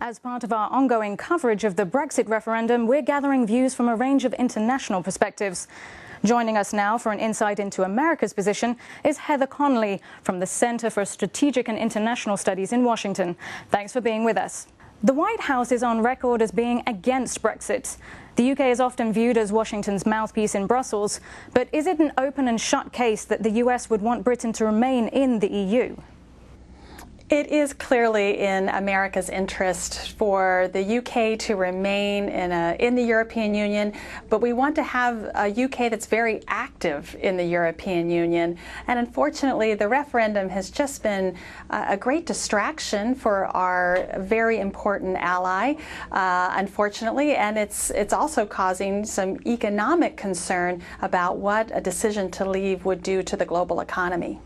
As part of our ongoing coverage of the Brexit referendum, we're gathering views from a range of international perspectives. Joining us now for an insight into America's position is Heather Conley from the Center for Strategic and International Studies in Washington. Thanks for being with us. The White House is on record as being against Brexit. The UK is often viewed as Washington's mouthpiece in Brussels, but is it an open and shut case that the US would want Britain to remain in the EU? It is clearly in America's interest for the UK to remain in the European Union, but we want to have a UK that's very active in the European Union. And unfortunately, the referendum has just been a great distraction for our very important ally, unfortunately, and it's also causing some economic concern about what a decision to leave would do to the global economy.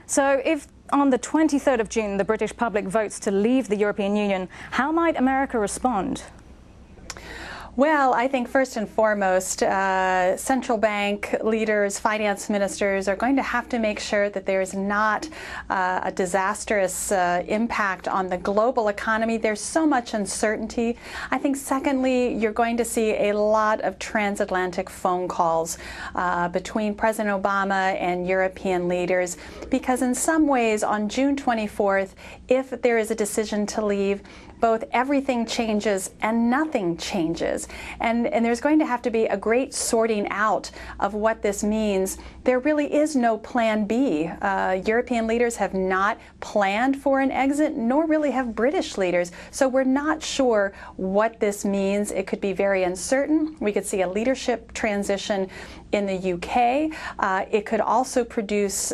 So if on the 23rd of June, the British public votes to leave the European Union, how might America respond? Well, I think first and foremost, central bank leaders, finance ministers are going to have to make sure that there is not a disastrous impact on the global economy. There's so much uncertainty. I think secondly, you're going to see a lot of transatlantic phone calls between President Obama and European leaders, because in some ways on June 24th, if there is a decision to leave, both everything changes and nothing changes. And there's going to have to be a great sorting out of what this means. There really is no plan B. European leaders have not planned for an exit, nor really have British leaders. So we're not sure what this means. It could be very uncertain. We could see a leadership transition in the UK. It could also produce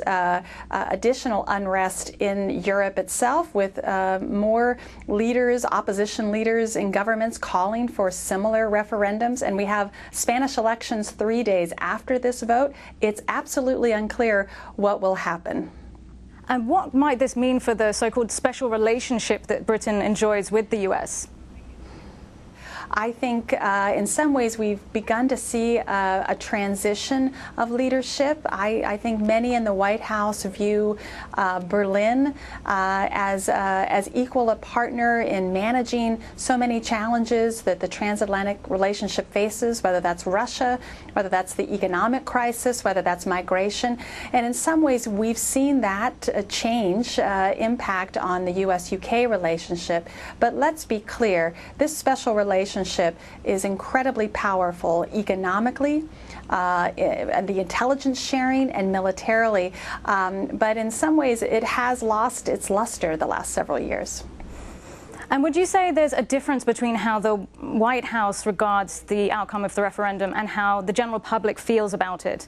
additional unrest in Europe itself, with more leaders, opposition leaders in governments calling for similar referendums. And we have Spanish elections 3 days after this vote. It's absolutely unclear what will happen. And what might this mean for the so-called special relationship that Britain enjoys with the US? I think in some ways we've begun to see a transition of leadership. I think many in the White House view Berlin as equal a partner in managing so many challenges that the transatlantic relationship faces, whether that's Russia, whether that's the economic crisis, whether that's migration. And in some ways we've seen that change impact on the US-UK relationship. But let's be clear, this special relationship is incredibly powerful economically, the intelligence sharing, and militarily. But in some ways, it has lost its luster the last several years. And would you say there's a difference between how the White House regards the outcome of the referendum and how the general public feels about it?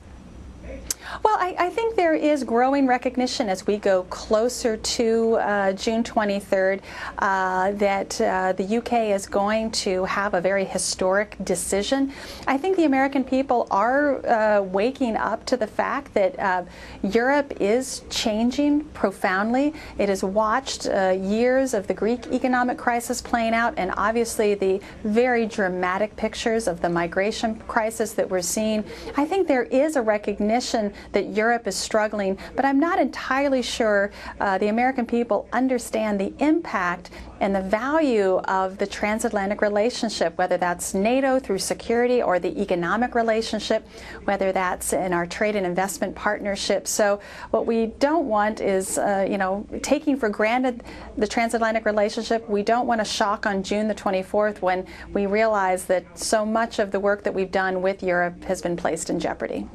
Well, I think there is growing recognition as we go closer to June 23rd that the UK is going to have a very historic decision. I think the American people are waking up to the fact that Europe is changing profoundly. It has watched years of the Greek economic crisis playing out, and obviously the very dramatic pictures of the migration crisis that we're seeing. I think there is a recognition that Europe is struggling, but I'm not entirely sure the American people understand the impact and the value of the transatlantic relationship, whether that's NATO through security or the economic relationship, whether that's in our trade and investment partnership. So what we don't want is, taking for granted the transatlantic relationship. We don't want a shock on June the 24th when we realize that so much of the work that we've done with Europe has been placed in jeopardy.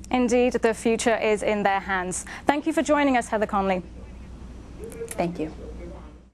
Indeed, the future is in their hands. Thank you for joining us, Heather Conley. Thank you.